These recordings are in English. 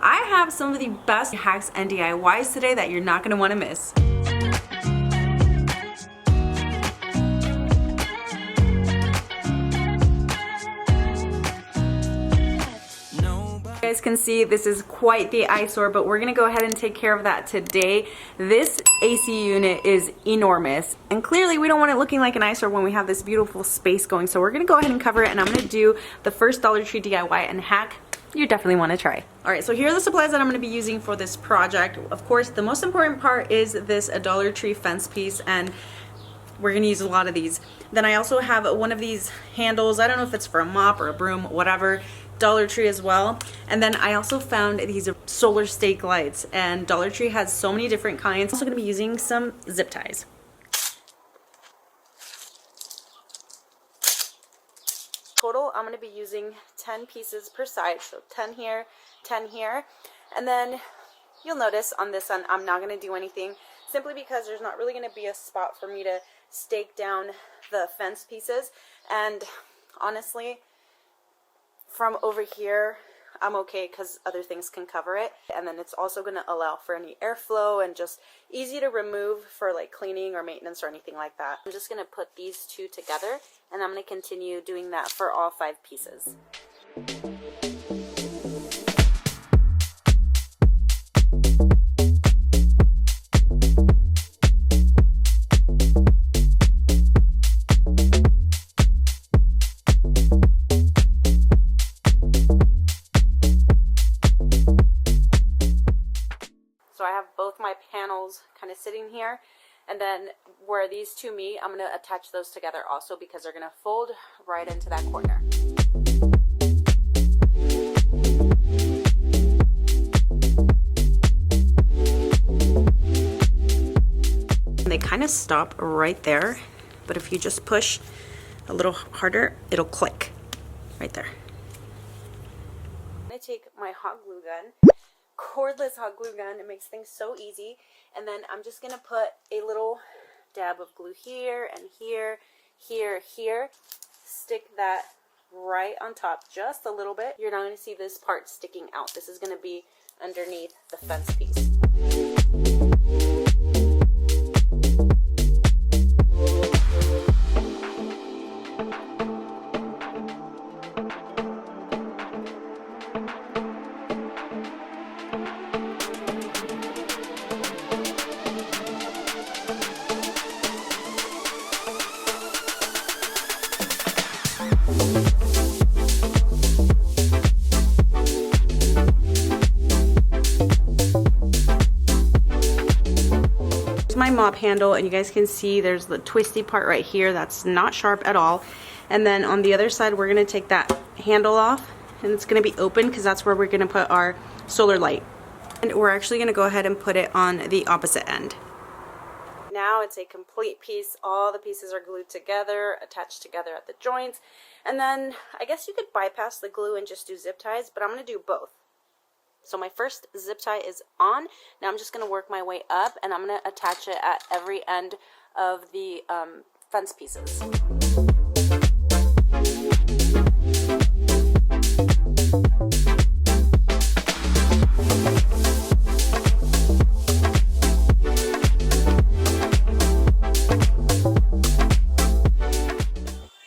I have some of the best hacks and DIYs today that you're not going to want to miss. You guys can see this is quite the eyesore, but we're gonna go ahead and take care of that today. This AC unit is enormous, and clearly we don't want it looking like an eyesore when we have this beautiful space going. So we're gonna go ahead and cover it, and I'm gonna do the first Dollar Tree DIY and hack you definitely want to try. All right, so here are the supplies that I'm going to be using for this project. Of course, the most important part is this Dollar Tree fence piece, and we're going to use a lot of these. Then I also have one of these handles. I don't know if it's for a mop or a broom, whatever. Dollar Tree as well. And then I also found these solar stake lights, and Dollar Tree has so many different kinds. I'm also going to be using some zip ties. Total, I'm going to be using 10 pieces per side, so 10 here, 10 here. And then you'll notice on this one, I'm not going to do anything simply because there's not really going to be a spot for me to stake down the fence pieces. And honestly, from over here, I'm okay because other things can cover it. And then it's also going to allow for any airflow and just easy to remove for like cleaning or maintenance or anything like that. I'm just going to put these two together, and I'm going to continue doing that for all 5 pieces. So I have both my panels kind of sitting here, and then where these two meet, I'm going to attach those together also because they're going to fold right into that corner. And they kind of stop right there, but if you just push a little harder, it'll click right there. I'm going to take my hot glue gun. Cordless hot glue gun. It makes things so easy. And then I'm just gonna put a little dab of glue here and here, here, here. Stick that right on top just a little bit. You're not going to see this part sticking out. This is going to be underneath the fence piece. My mop handle, and you guys can see there's the twisty part right here that's not sharp at all. And then on the other side, we're going to take that handle off, and it's going to be open because that's where we're going to put our solar light. And we're actually going to go ahead and put it on the opposite end. Now it's a complete piece. All the pieces are glued together, attached together at the joints. And then I guess you could bypass the glue and just do zip ties, but I'm going to do both. So my first zip tie is on. Now I'm just going to work my way up, and I'm going to attach it at every end of the fence pieces.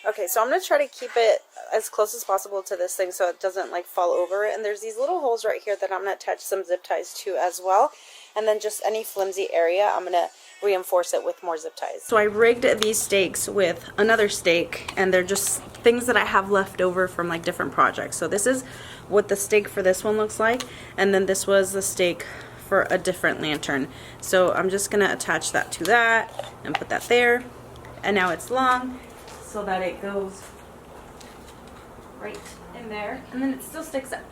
Okay, so I'm going to try to keep it as close as possible to this thing so it doesn't like fall over. And there's these little holes right here that I'm going to attach some zip ties to as well. And then just any flimsy area, I'm going to reinforce it with more zip ties. So I rigged these stakes with another stake, and they're just things that I have left over from like different projects. So this is what the stake for this one looks like. And then this was the stake for a different lantern. So I'm just going to attach that to that and put that there. And now it's long, so that it goes right in there, and then it still sticks up.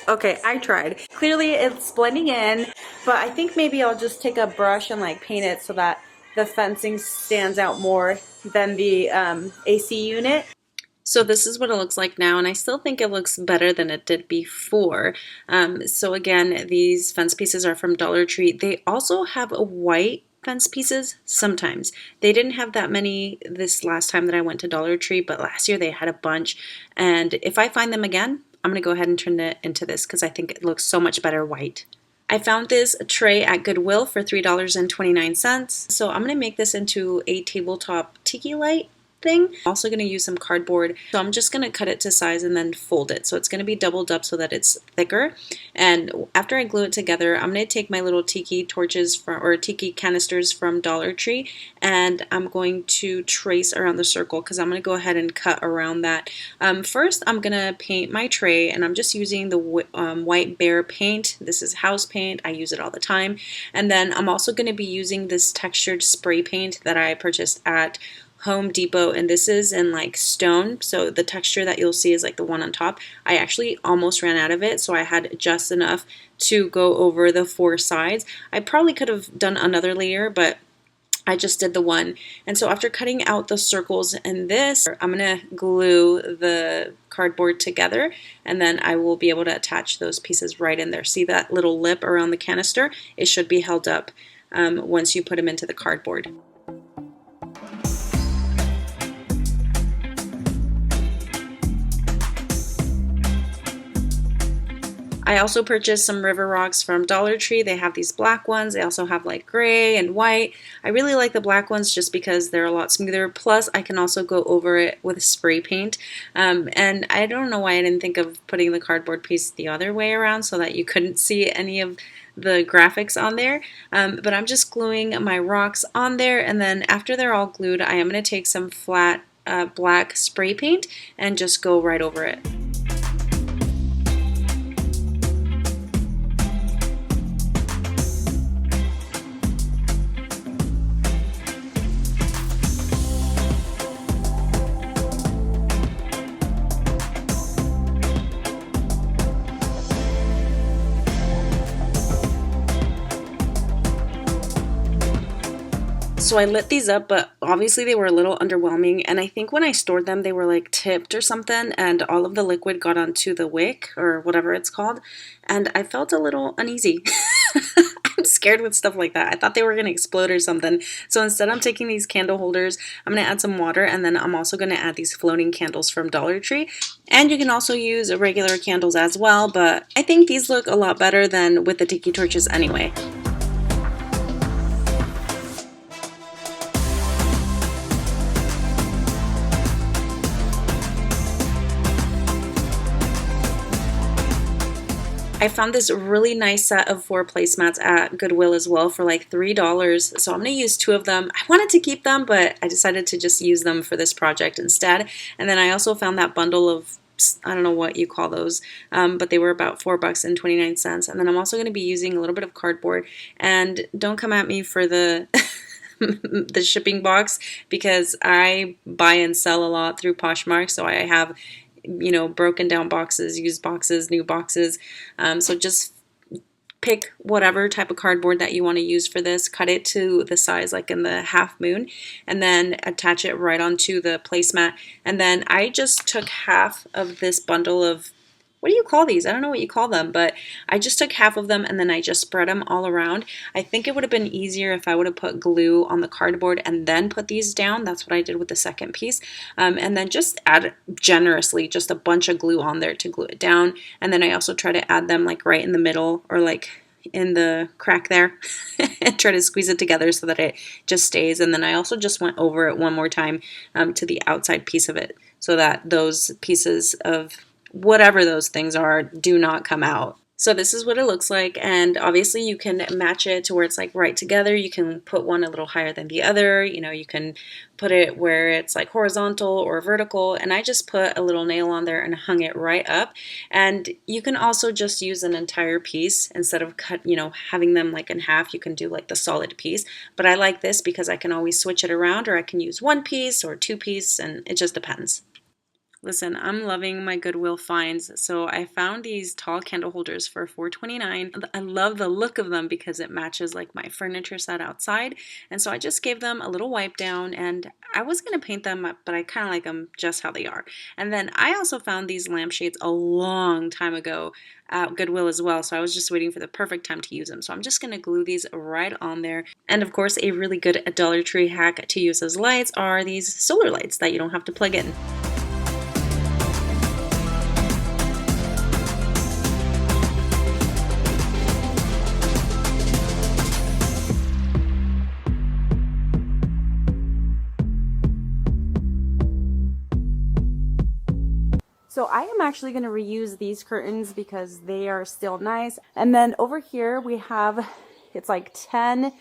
Okay, I tried. Clearly it's blending in, but I think maybe I'll just take a brush and like paint it so that the fencing stands out more than the AC unit. So this is what it looks like now, and I still think it looks better than it did before. So again, these fence pieces are from Dollar Tree. They also have a white fence pieces sometimes. They didn't have that many this last time that I went to Dollar Tree, but last year they had a bunch, and if I find them again, I'm going to go ahead and turn it into this because I think it looks so much better white. I found this tray at Goodwill for $3.29. So I'm going to make this into a tabletop tiki light thing. I'm also going to use some cardboard. So I'm just going to cut it to size and then fold it. So it's going to be doubled up so that it's thicker. And after I glue it together, I'm going to take my little tiki torches or tiki canisters from Dollar Tree, and I'm going to trace around the circle because I'm going to go ahead and cut around that. First, I'm going to paint my tray, and I'm just using the white bear paint. This is house paint. I use it all the time. And then I'm also going to be using this textured spray paint that I purchased at Home Depot, and this is in like stone, so the texture that you'll see is like the one on top. I actually almost ran out of it, so I had just enough to go over the 4 sides. I probably could have done another layer, but I just did the one. And so after cutting out the circles in this, I'm gonna glue the cardboard together, and then I will be able to attach those pieces right in there. See that little lip around the canister? It should be held up once you put them into the cardboard. I also purchased some river rocks from Dollar Tree. They have these black ones. They also have like gray and white. I really like the black ones just because they're a lot smoother. Plus, I can also go over it with spray paint. And I don't know why I didn't think of putting the cardboard piece the other way around so that you couldn't see any of the graphics on there. But I'm just gluing my rocks on there, and then after they're all glued, I am going to take some flat black spray paint and just go right over it. So I lit these up, but obviously they were a little underwhelming, and I think when I stored them they were like tipped or something, and all of the liquid got onto the wick or whatever it's called, and I felt a little uneasy. I'm scared with stuff like that. I thought they were going to explode or something. So instead I'm taking these candle holders, I'm going to add some water, and then I'm also going to add these floating candles from Dollar Tree. And you can also use regular candles as well, but I think these look a lot better than with the tiki torches anyway. I found this really nice set of 4 placemats at Goodwill as well for like $3. So I'm going to use 2 of them. I wanted to keep them, but I decided to just use them for this project instead. And then I also found that bundle of, I don't know what you call those, but they were about $4.29. And then I'm also going to be using a little bit of cardboard. And don't come at me for the the shipping box, because I buy and sell a lot through Poshmark. So I have, you know, broken down boxes, used boxes, new boxes. So just pick whatever type of cardboard that you want to use for this, cut it to the size like in the half moon, and then attach it right onto the placemat. And then I just took half of this bundle of, what do you call these? I don't know what you call them, but I just took half of them and then I just spread them all around. I think it would have been easier if I would have put glue on the cardboard and then put these down. That's what I did with the second piece. And then just add generously just a bunch of glue on there to glue it down. And then I also try to add them like right in the middle or like in the crack there and try to squeeze it together so that it just stays. And then I also just went over it one more time to the outside piece of it so that those pieces of whatever those things are do not come out. So this is what it looks like, and obviously you can match it to where it's like right together. You can put one a little higher than the other, you know, you can put it where it's like horizontal or vertical, and I just put a little nail on there and hung it right up. And you can also just use an entire piece instead of having them like in half. You can do like the solid piece, but I like this because I can always switch it around, or I can use 1 piece or 2 piece, and it just depends. Listen, I'm loving my Goodwill finds. So I found these tall candle holders for $4.29. I love the look of them because it matches like my furniture set outside. And so I just gave them a little wipe down, and I was going to paint them up, but I kind of like them just how they are. And then I also found these lampshades a long time ago at Goodwill as well. So I was just waiting for the perfect time to use them. So I'm just going to glue these right on there. And of course, a really good Dollar Tree hack to use as lights are these solar lights that you don't have to plug in. actually going to reuse these curtains because they are still nice. And then over here we have, it's like 10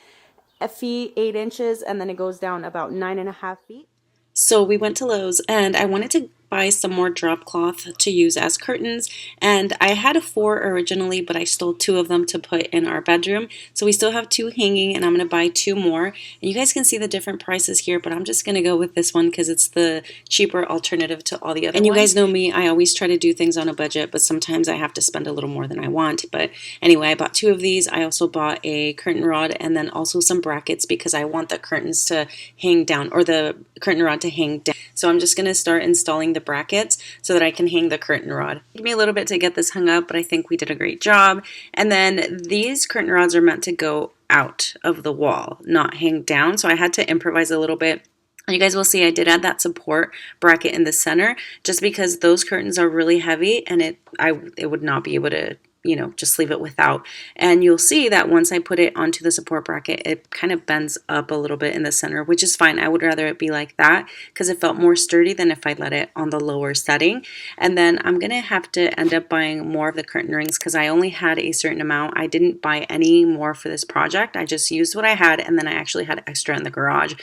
feet, 8 inches, and then it goes down about 9.5 feet. So we went to Lowe's and I wanted to buy some more drop cloth to use as curtains, and I had 4 originally, but I stole 2 of them to put in our bedroom, so we still have 2 hanging, and I'm going to buy 2 more. And you guys can see the different prices here, but I'm just going to go with this one because it's the cheaper alternative to all the other ones. And you guys know me, I always try to do things on a budget, but sometimes I have to spend a little more than I want. But anyway, I bought 2 of these. I also bought a curtain rod and then also some brackets because I want the curtains to hang down, or the curtain rod to hang down. So I'm just going to start installing the brackets so that I can hang the curtain rod. It took me a little bit to get this hung up, but I think we did a great job. And then these curtain rods are meant to go out of the wall, not hang down. So I had to improvise a little bit. You guys will see I did add that support bracket in the center just because those curtains are really heavy and it would not be able to, you know, just leave it without. And you'll see that once I put it onto the support bracket, it kind of bends up a little bit in the center, which is fine. I would rather it be like that because it felt more sturdy than if I let it on the lower setting. And then I'm going to have to end up buying more of the curtain rings because I only had a certain amount. I didn't buy any more for this project. I just used what I had, and then I actually had extra in the garage.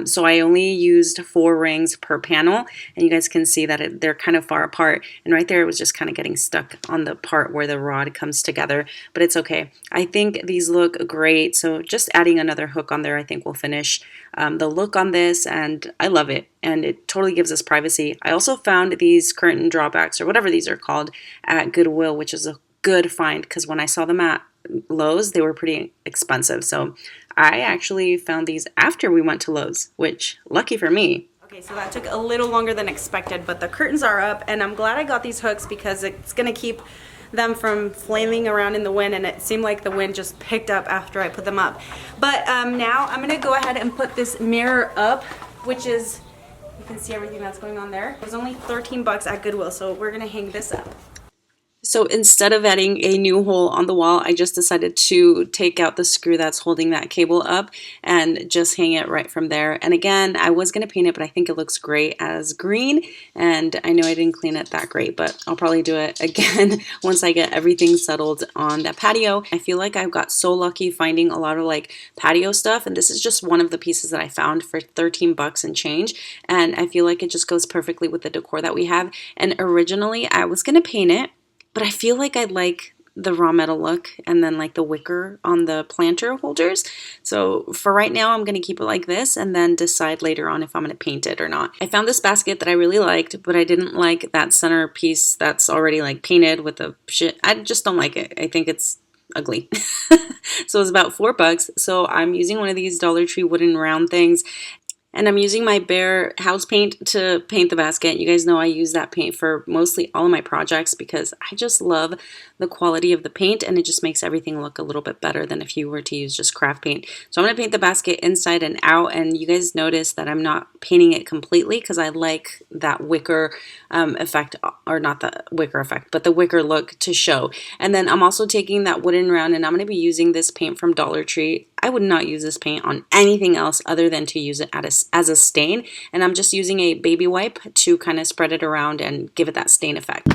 So I only used 4 rings per panel, and you guys can see that they're kind of far apart. And right there, it was just kind of getting stuck on the part where the rod comes together, but it's okay. I think these look great, so just adding another hook on there I think will finish the look on this, and I love it, and it totally gives us privacy. I also found these curtain drawbacks, or whatever these are called, at Goodwill, which is a good find because when I saw them at Lowe's, they were pretty expensive. So I actually found these after we went to Lowe's, which lucky for me. Okay, so that took a little longer than expected, but the curtains are up, and I'm glad I got these hooks because it's going to keep them from flailing around in the wind, and it seemed like the wind just picked up after I put them up. But now I'm gonna go ahead and put this mirror up, which is, you can see everything that's going on there. It was only 13 bucks at Goodwill, so we're gonna hang this up. So instead of adding a new hole on the wall, I just decided to take out the screw that's holding that cable up and just hang it right from there. And again, I was going to paint it, but I think it looks great as green. And I know I didn't clean it that great, but I'll probably do it again once I get everything settled on that patio. I feel like I've got so lucky finding a lot of like patio stuff. And this is just one of the pieces that I found for 13 bucks and change. And I feel like it just goes perfectly with the decor that we have. And originally I was going to paint it, but I feel like I like the raw metal look and then like the wicker on the planter holders. So for right now, I'm going to keep it like this and then decide later on if I'm going to paint it or not. I found this basket that I really liked, but I didn't like that center piece that's already like painted with the shit. I just don't like it. I think it's ugly. So it's about 4 bucks. So I'm using one of these Dollar Tree wooden round things. And I'm using my Behr house paint to paint the basket. You guys know I use that paint for mostly all of my projects because I just love the quality of the paint and it just makes everything look a little bit better than if you were to use just craft paint. So I'm going to paint the basket inside and out, and you guys notice that I'm not painting it completely because I like that wicker effect, or not the wicker effect, but the wicker look to show. And then I'm also taking that wooden round and I'm going to be using this paint from Dollar Tree. I would not use this paint on anything else other than to use it as a stain, and I'm just using a baby wipe to kind of spread it around and give it that stain effect.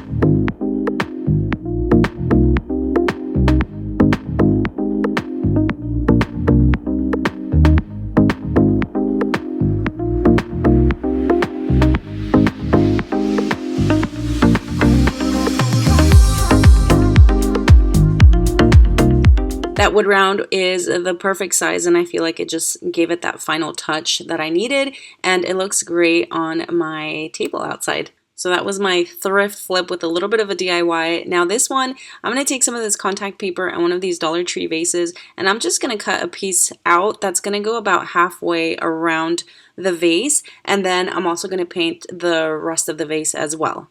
That wood round is the perfect size, and I feel like it just gave it that final touch that I needed, and it looks great on my table outside. So that was my thrift flip with a little bit of a DIY. Now this one, I'm going to take some of this contact paper and one of these Dollar Tree vases, and I'm just going to cut a piece out that's going to go about halfway around the vase, and then I'm also going to paint the rest of the vase as well.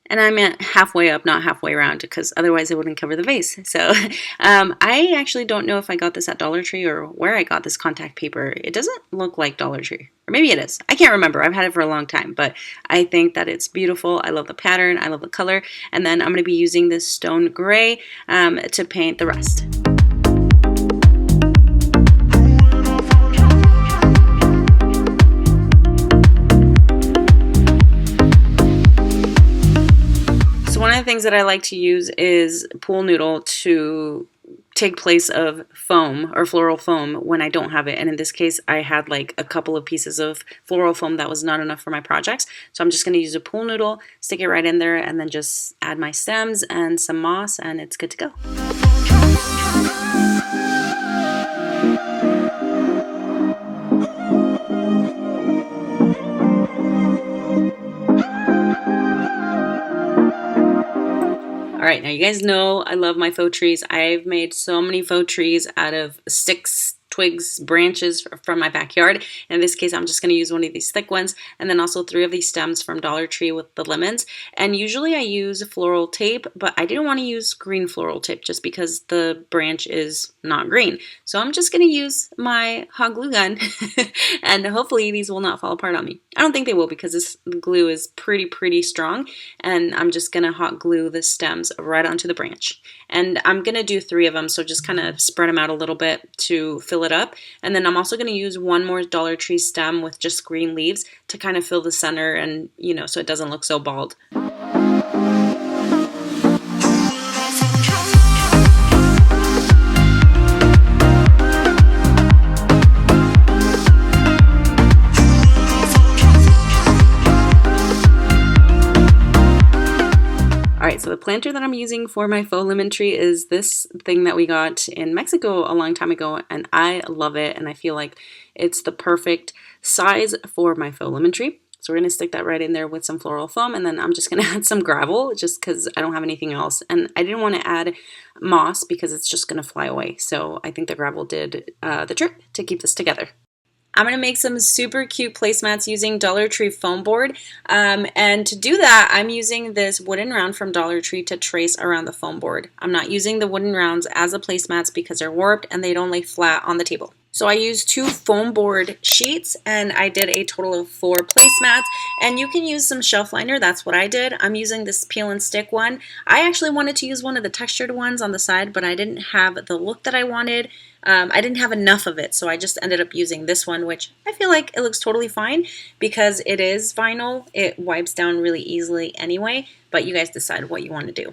And I meant halfway up, not halfway around, because otherwise it wouldn't cover the vase. So I actually don't know if I got this at Dollar Tree or where I got this contact paper. It doesn't look like Dollar Tree. Or maybe it is. I can't remember. I've had it for a long time. But I think that it's beautiful. I love the pattern. I love the color. And then I'm going to be using this stone gray to paint the rest. things that I like to use is pool noodle to take place of foam or floral foam when I don't have it. And in this case, I had like a couple of pieces of floral foam that was not enough for my projects. So I'm just going to use a pool noodle, stick it right in there, and then just add my stems and some moss, and it's good to go. All right, now you guys know I love my faux trees. I've made so many faux trees out of sticks, twigs, branches from my backyard. In this case, I'm just going to use one of these thick ones, and then also 3 of these stems from Dollar Tree with the lemons. And usually I use floral tape, but I didn't want to use green floral tape just because the branch is not green. So I'm just going to use my hot glue gun, and hopefully these will not fall apart on me. I don't think they will because this glue is pretty strong, and I'm just going to hot glue the stems right onto the branch. And I'm going to do 3 of them, so just kind of spread them out a little bit to fill it up. And then I'm also going to use one more Dollar Tree stem with just green leaves to kind of fill the center and, you know, so it doesn't look so bald. Alright, so the planter that I'm using for my faux lemon tree is this thing that we got in Mexico a long time ago, and I love it, and I feel like it's the perfect size for my faux lemon tree. So we're going to stick that right in there with some floral foam, and then I'm just going to add some gravel just because I don't have anything else. And I didn't want to add moss because it's just going to fly away. So I think the gravel did the trick to keep this together. I'm going to make some super cute placemats using Dollar Tree foam board. And to do that, I'm using this wooden round from Dollar Tree to trace around the foam board. I'm not using the wooden rounds as the placemats because they're warped and they don't lay flat on the table. So I used 2 foam board sheets, and I did a total of 4 placemats. And you can use some shelf liner. That's what I did. I'm using this peel and stick one. I actually wanted to use one of the textured ones on the side, but I didn't have the look that I wanted. I didn't have enough of it, so I just ended up using this one, which I feel like it looks totally fine because it is vinyl. It wipes down really easily anyway, but you guys decide what you want to do.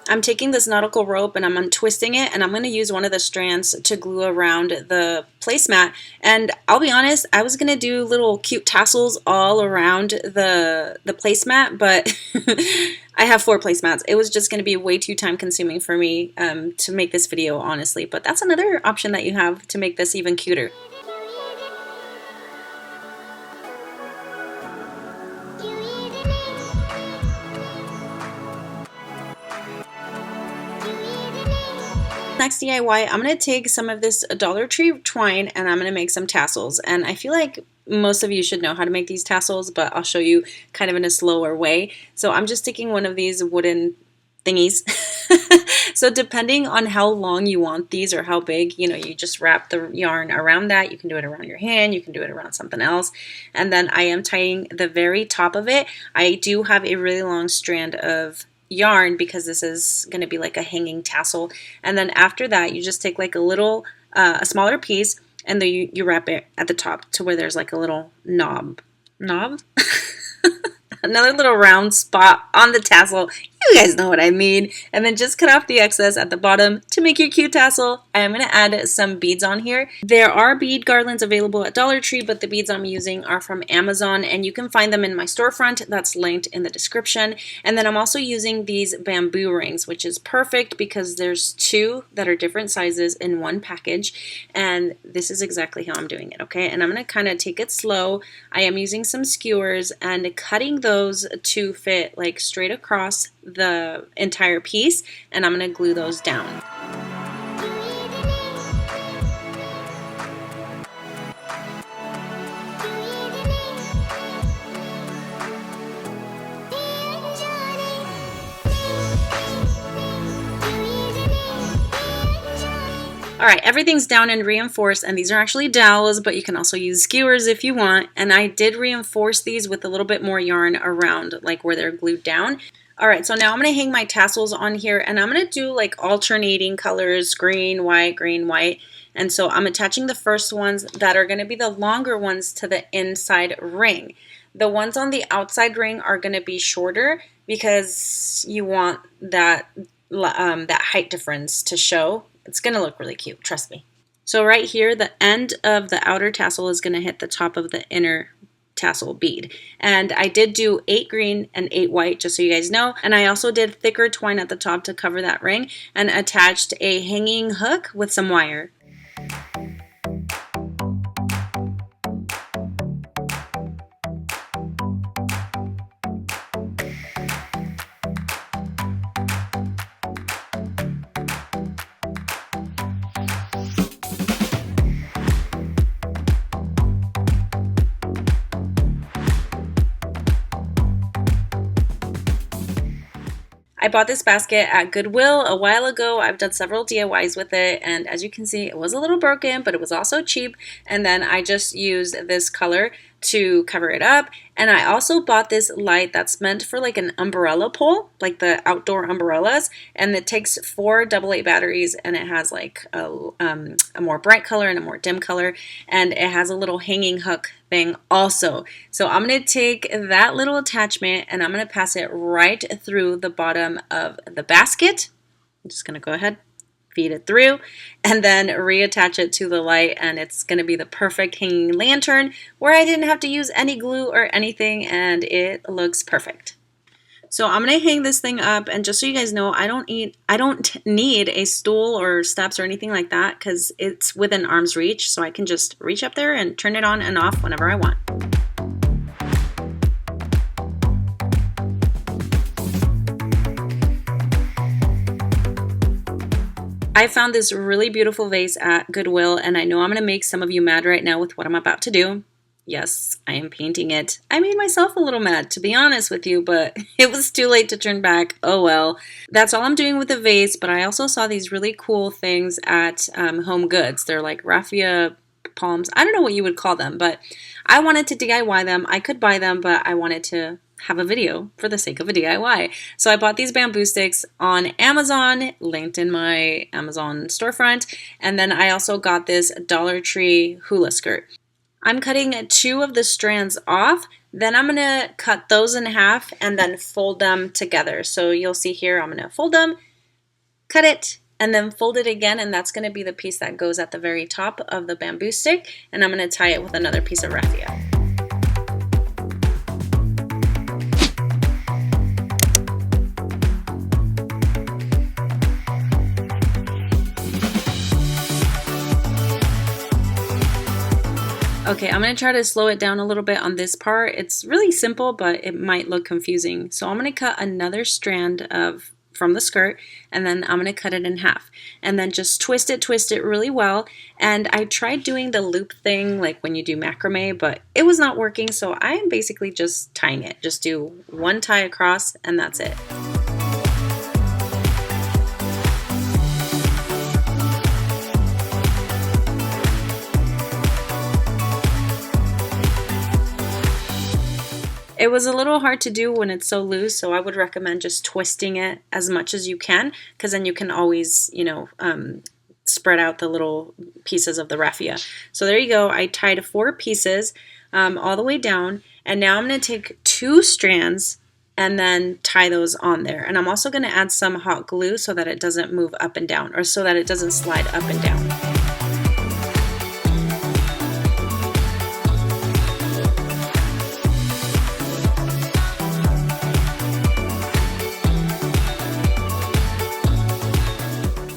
I'm taking this nautical rope and I'm untwisting it, and I'm going to use one of the strands to glue around the placemat. And I'll be honest, I was going to do little cute tassels all around the placemat, but I have 4 placemats. It was just going to be way too time consuming for me to make this video, honestly. But that's another option that you have to make this even cuter. Next DIY, I'm going to take some of this Dollar Tree twine and I'm going to make some tassels. And I feel like most of you should know how to make these tassels, but I'll show you kind of in a slower way. So I'm just taking one of these wooden thingies. So depending on how long you want these or how big, you know, you just wrap the yarn around that. You can do it around your hand, you can do it around something else. And then I am tying the very top of it. I do have a really long strand of yarn because this is going to be like a hanging tassel. And then after that, you just take like a little, a smaller piece, and then you wrap it at the top to where there's like a little knob? Another little round spot on the tassel. You guys know what I mean. And then just cut off the excess at the bottom to make your cute tassel. I am going to add some beads on here. There are bead garlands available at Dollar Tree, but the beads I'm using are from Amazon, and you can find them in my storefront. That's linked in the description. And then I'm also using these bamboo rings, which is perfect because there's 2 that are different sizes in one package. And this is exactly how I'm doing it, okay? And I'm going to kind of take it slow. I am using some skewers and cutting those to fit like straight across the entire piece, and I'm going to glue those down. Alright, everything's down and reinforced, and these are actually dowels, but you can also use skewers if you want. And I did reinforce these with a little bit more yarn around like where they're glued down. All right, so now I'm going to hang my tassels on here, and I'm going to do like alternating colors, green, white. And so I'm attaching the first ones that are going to be the longer ones to the inside ring. The ones on the outside ring are going to be shorter because you want that height difference to show. It's going to look really cute, trust me. So right here, the end of the outer tassel is going to hit the top of the inner tassel bead. And I did do 8 green and 8 white, just so you guys know. And I also did thicker twine at the top to cover that ring and attached a hanging hook with some wire. I bought this basket at Goodwill a while ago. I've done several DIYs with it, and as you can see, it was a little broken, but it was also cheap. And then I just used this color to cover it up. And I also bought this light that's meant for like an umbrella pole, like the outdoor umbrellas. And it takes 4 AA batteries, and it has like a more bright color and a more dim color. And it has a little hanging hook thing also. So I'm going to take that little attachment and I'm going to pass it right through the bottom of the basket. I'm just going to go ahead, feed it through, and then reattach it to the light, and it's going to be the perfect hanging lantern where I didn't have to use any glue or anything, and it looks perfect. So I'm going to hang this thing up, and just so you guys know, I don't need a stool or steps or anything like that because it's within arm's reach, so I can just reach up there and turn it on and off whenever I want. I found this really beautiful vase at Goodwill, and I know I'm going to make some of you mad right now with what I'm about to do. Yes, I am painting it. I made myself a little mad, to be honest with you, but it was too late to turn back. Oh well. That's all I'm doing with the vase, but I also saw these really cool things at Home Goods. They're like raffia palms. I don't know what you would call them, but I wanted to DIY them. I could buy them, but I wanted to have a video for the sake of a DIY. So I bought these bamboo sticks on Amazon, linked in my Amazon storefront, and then I also got this Dollar Tree hula skirt. I'm cutting 2 of the strands off, then I'm going to cut those in half and then fold them together. So you'll see here, I'm going to fold them, cut it, and then fold it again, and that's going to be the piece that goes at the very top of the bamboo stick, and I'm going to tie it with another piece of raffia. Okay, I'm going to try to slow it down a little bit on this part. It's really simple, but it might look confusing. So I'm going to cut another strand from the skirt, and then I'm going to cut it in half. And then just twist it really well. And I tried doing the loop thing like when you do macrame, but it was not working. So I am basically just tying it. Just do 1 tie across, and that's it. It was a little hard to do when it's so loose, so I would recommend just twisting it as much as you can, because then you can always, spread out the little pieces of the raffia. So there you go. I tied 4 pieces all the way down, and now I'm going to take 2 strands and then tie those on there. And I'm also going to add some hot glue so that it doesn't move up and down, or so that it doesn't slide up and down.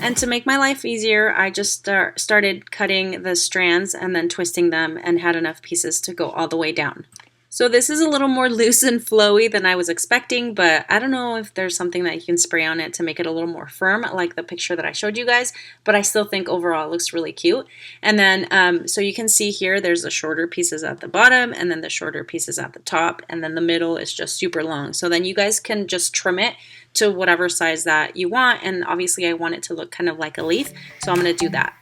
And to make my life easier, I just started cutting the strands and then twisting them and had enough pieces to go all the way down. So this is a little more loose and flowy than I was expecting, but I don't know if there's something that you can spray on it to make it a little more firm, like the picture that I showed you guys, but I still think overall it looks really cute. And then, so you can see here, there's the shorter pieces at the bottom, and then the shorter pieces at the top, and then the middle is just super long. So then you guys can just trim it to whatever size that you want, and obviously I want it to look kind of like a leaf, so I'm going to do that.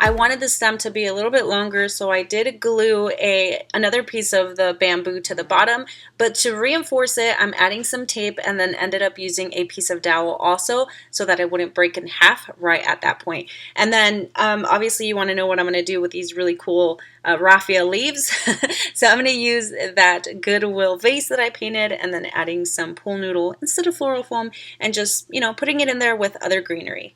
I wanted the stem to be a little bit longer, so I did glue another piece of the bamboo to the bottom, but to reinforce it, I'm adding some tape and then ended up using a piece of dowel also so that it wouldn't break in half right at that point. And then obviously you want to know what I'm going to do with these really cool raffia leaves. So I'm going to use that Goodwill vase that I painted and then adding some pool noodle instead of floral foam and just, you know, putting it in there with other greenery.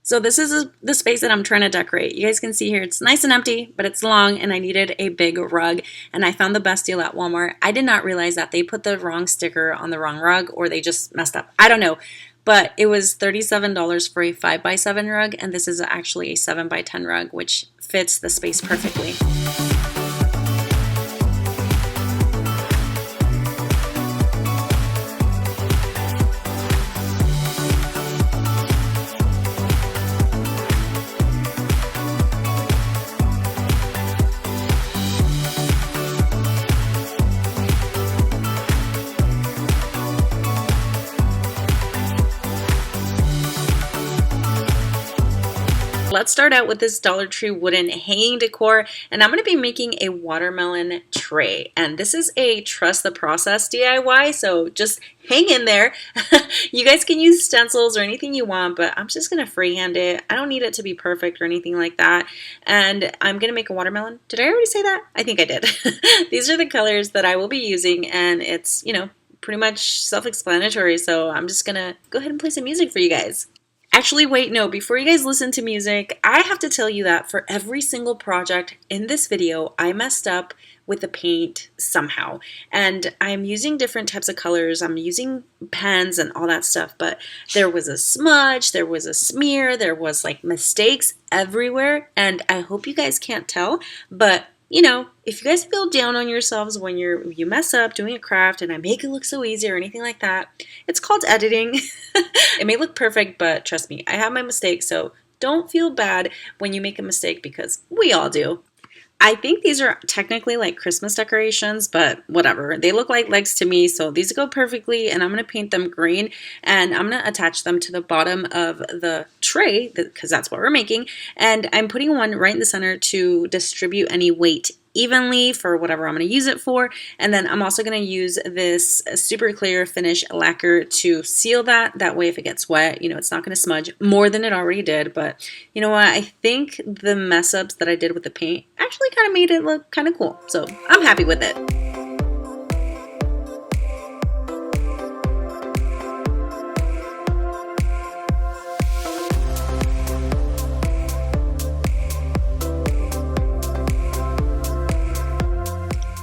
So this is the space that I'm trying to decorate. You guys can see here it's nice and empty, but it's long and I needed a big rug and I found the best deal at Walmart. I did not realize that they put the wrong sticker on the wrong rug or they just messed up. I don't know. But it was $37 for a 5x7 rug and this is actually a 7x10 rug, which fits the space perfectly. Let's start out with this Dollar Tree wooden hanging decor, and I'm going to be making a watermelon tray. And this is a trust the process DIY, so just hang in there. You guys can use stencils or anything you want, but I'm just going to freehand it. I don't need it to be perfect or anything like that. And I'm going to make a watermelon. Did I already say that? I think I did. These are the colors that I will be using, and it's, you know, pretty much self-explanatory, so I'm just going to go ahead and play some music for you guys. Actually, wait, no, before you guys listen to music, I have to tell you that for every single project in this video, I messed up with the paint somehow. And I'm using different types of colors. I'm using pens and all that stuff, but there was a smudge, there was a smear, there was like mistakes everywhere. And I hope you guys can't tell, but you know, if you guys feel down on yourselves when you mess up doing a craft and I make it look so easy or anything like that, it's called editing. It may look perfect, but trust me, I have my mistakes, so don't feel bad when you make a mistake because we all do. I think these are technically like Christmas decorations, but whatever. They look like legs to me, so these go perfectly, and I'm going to paint them green, and I'm going to attach them to the bottom of the tray, because that's what we're making, and I'm putting one right in the center to distribute any weight evenly for whatever I'm going to use it for. And then I'm also going to use this super clear finish lacquer to seal that. That way if it gets wet, you know, it's not going to smudge more than it already did. But you know what? I think the mess ups that I did with the paint actually kind of made it look kind of cool. So I'm happy with it.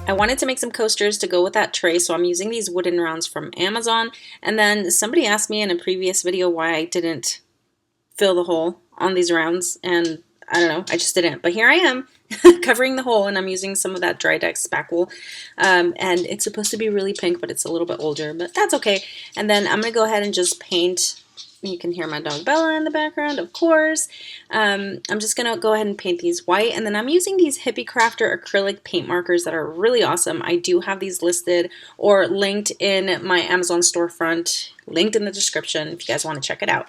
I wanted to make some coasters to go with that tray, so I'm using these wooden rounds from Amazon. And then somebody asked me in a previous video why I didn't fill the hole on these rounds, and I don't know, I just didn't. But here I am, covering the hole, and I'm using some of that Dry Deck spackle. And it's supposed to be really pink, but it's a little bit older, but that's okay. And then I'm going to go ahead and just paint. You can hear my dog Bella in the background, of course. I'm just going to go ahead and paint these white. And then I'm using these Hippie Crafter acrylic paint markers that are really awesome. I do have these listed or linked in my Amazon storefront, linked in the description if you guys want to check it out.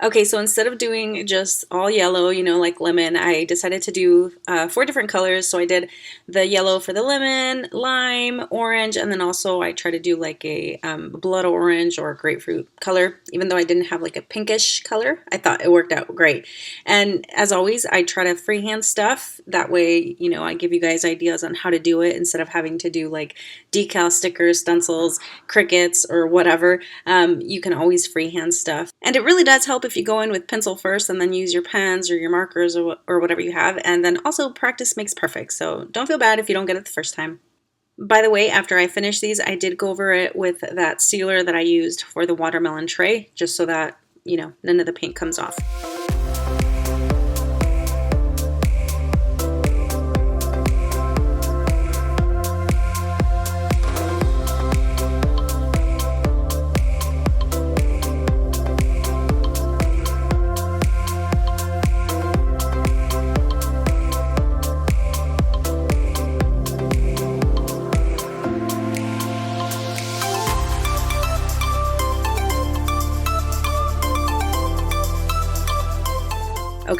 Okay, so instead of doing just all yellow, you know, like lemon, I decided to do 4 different colors. So I did the yellow for the lemon, lime, orange, and then also I tried to do like a blood orange or grapefruit color. Even though I didn't have like a pinkish color, I thought it worked out great. And as always, I try to freehand stuff. That way, you know, I give you guys ideas on how to do it instead of having to do like decal stickers, stencils, Cricuts, or whatever. You can always freehand stuff. And it really does help if you go in with pencil first and then use your pens or your markers or whatever you have. And then also practice makes perfect. So don't feel bad if you don't get it the first time. By the way, after I finished these, I did go over it with that sealer that I used for the watermelon tray, just so that, you know, none of the paint comes off.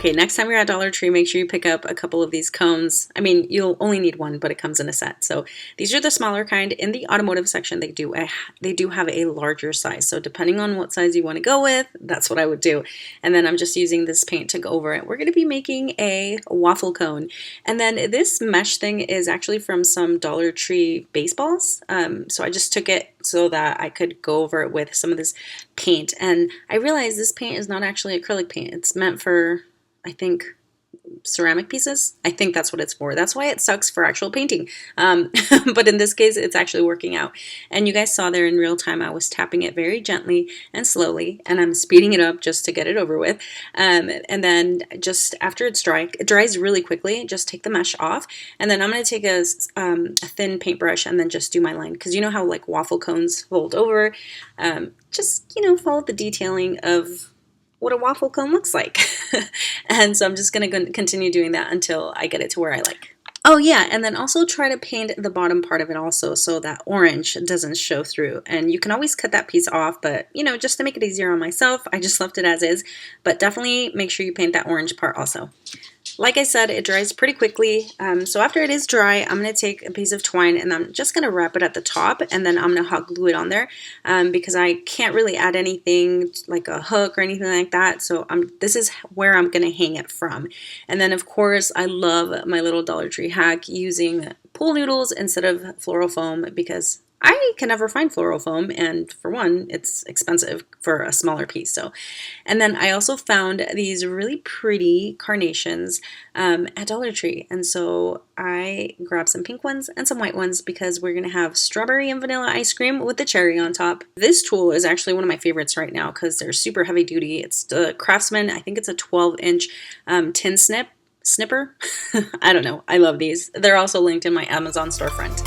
Okay, next time you're at Dollar Tree, make sure you pick up a couple of these cones. I mean, you'll only need one, but it comes in a set. So these are the smaller kind. In the automotive section, they do have a larger size. So depending on what size you want to go with, that's what I would do. And then I'm just using this paint to go over it. We're going to be making a waffle cone. And then this mesh thing is actually from some Dollar Tree baseballs. So I just took it so that I could go over it with some of this paint. And I realized this paint is not actually acrylic paint. It's meant for, I think, ceramic pieces. I think that's what it's for. That's why it sucks for actual painting. But in this case, it's actually working out. And you guys saw there in real time, I was tapping it very gently and slowly, and I'm speeding it up just to get it over with. And then just after it's dry, it dries really quickly. Just take the mesh off. And then I'm going to take a thin paintbrush and then just do my line. Because you know how like waffle cones fold over? Just, follow the detailing of what a waffle cone looks like. And so I'm just going to continue doing that until I get it to where I like. Oh yeah, and then also try to paint the bottom part of it also so that orange doesn't show through. And you can always cut that piece off, but just to make it easier on myself, I just left it as is. But definitely make sure you paint that orange part also. Like I said, it dries pretty quickly. So after it is dry, I'm going to take a piece of twine and I'm just going to wrap it at the top, and then I'm going to hot glue it on there because I can't really add anything like a hook or anything like that. So this is where I'm going to hang it from. And then of course, I love my little Dollar Tree hack using pool noodles instead of floral foam because I can never find floral foam, and for one, it's expensive for a smaller piece. And then I also found these really pretty carnations at Dollar Tree, and so I grabbed some pink ones and some white ones because we're gonna have strawberry and vanilla ice cream with the cherry on top. This tool is actually one of my favorites right now because they're super heavy duty. It's the Craftsman. I think it's a 12-inch tin snipper. I don't know. I love these. They're also linked in my Amazon storefront.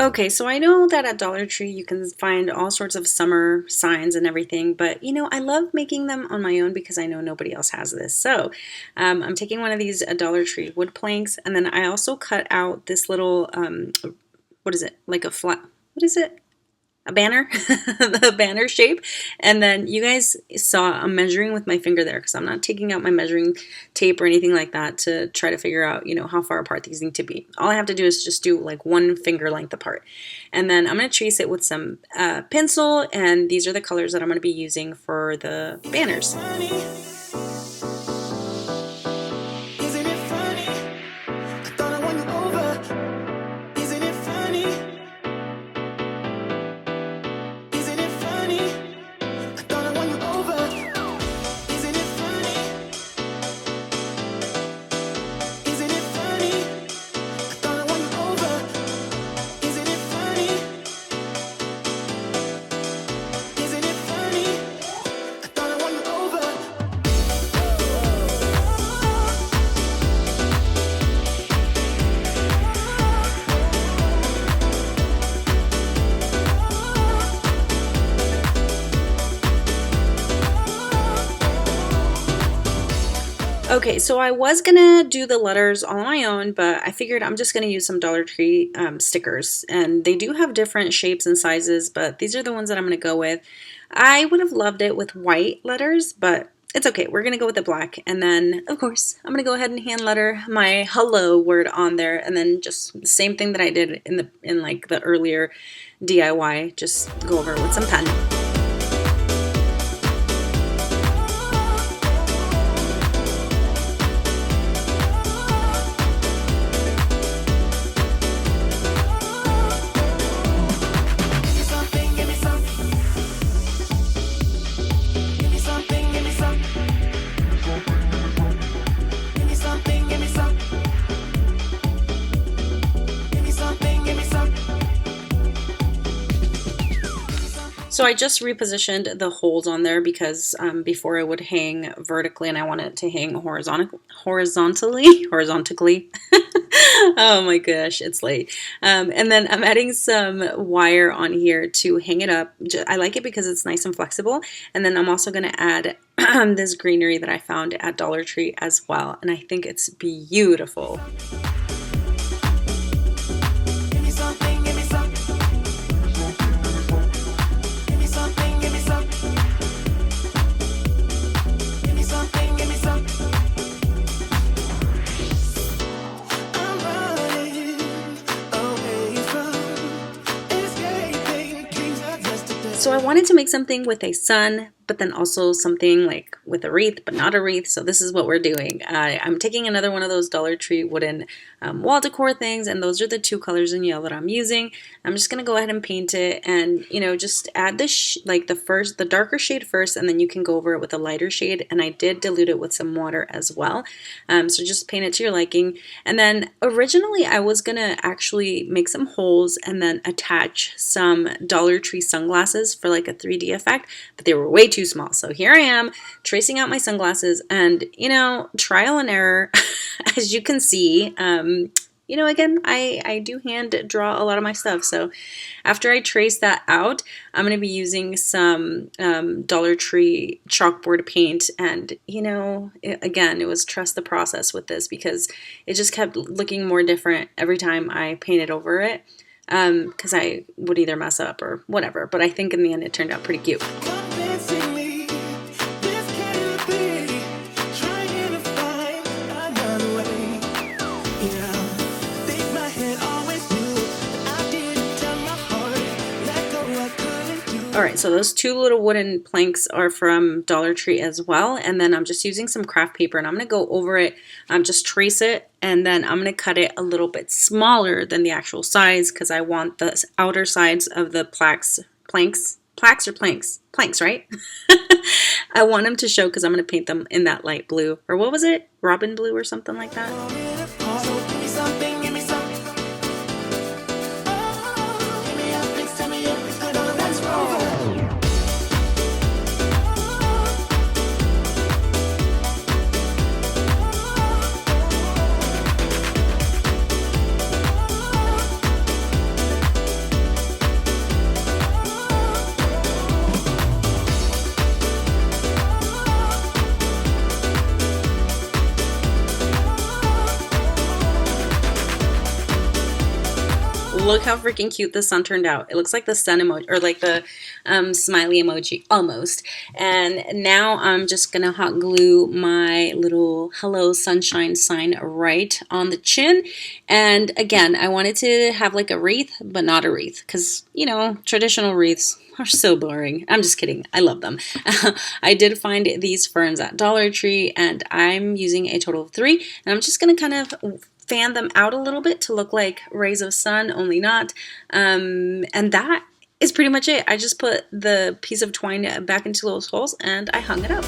Okay, so I know that at Dollar Tree you can find all sorts of summer signs and everything, but I love making them on my own because I know nobody else has this. So I'm taking one of these Dollar Tree wood planks, and then I also cut out this little, what is it? Like a flat, what is it? A banner, the banner shape. And then you guys saw I'm measuring with my finger there because I'm not taking out my measuring tape or anything like that to try to figure out, how far apart these need to be. All I have to do is just do like 1 finger length apart. And then I'm going to trace it with some pencil, and these are the colors that I'm going to be using for the banners. Okay, so I was gonna do the letters all on my own, but I figured I'm just gonna use some Dollar Tree stickers, and they do have different shapes and sizes, but these are the ones that I'm gonna go with. I would have loved it with white letters, but it's okay. We're gonna go with the black, and then of course I'm gonna go ahead and hand letter my hello word on there, and then just the same thing that I did in like the earlier DIY. Just go over it with some pen. So I just repositioned the holes on there because before it would hang vertically and I want it to hang horizontally. Oh my gosh, it's late. And then I'm adding some wire on here to hang it up. I like it because it's nice and flexible. And then I'm also going to add this greenery that I found at Dollar Tree as well. And I think it's beautiful. So I wanted to make something with a sun, but then also something like with a wreath, but not a wreath. So this is what we're doing. I'm taking another one of those Dollar Tree wooden wall decor things, and those are the two colors in yellow that I'm using. I'm just gonna go ahead and paint it, and you know, just add the darker shade first, and then you can go over it with a lighter shade. And I did dilute it with some water as well. So just paint it to your liking. And then originally I was gonna actually make some holes and then attach some Dollar Tree sunglasses for like a 3D effect, but they were way too small. So here I am tracing out my sunglasses, and you know, trial and error. As you can see, you know, again, I do hand draw a lot of my stuff. So after I trace that out, I'm going to be using some Dollar Tree chalkboard paint. And, you know, it was trust the process with this because it just kept looking more different every time I painted over it. Because I would either mess up or whatever. But I think in the end it turned out pretty cute. Alright, so those two little wooden planks are from Dollar Tree as well, and then I'm just using some craft paper and I'm going to go over it, just trace it, and then I'm going to cut it a little bit smaller than the actual size because I want the outer sides of the planks, right? I want them to show because I'm going to paint them in that light blue, or what was it? Robin blue or something like that. Look how freaking cute the sun turned out. It looks like the sun emoji, or like the smiley emoji, almost. And now I'm just gonna hot glue my little hello sunshine sign right on the chin. And again, I wanted to have like a wreath, but not a wreath, because, you know, traditional wreaths are so boring. I'm just kidding. I love them. I did find these ferns at Dollar Tree, and I'm using a total of 3. And I'm just gonna kind of fan them out a little bit to look like rays of sun, only not. And that is pretty much it. I just put the piece of twine back into those holes and I hung it up.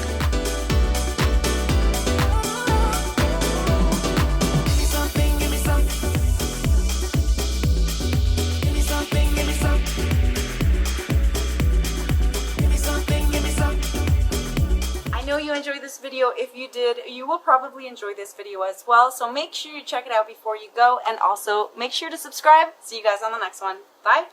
You enjoyed this video. If you did, you will probably enjoy this video as well. So make sure you check it out before you go, and also make sure to subscribe. See you guys on the next one. Bye.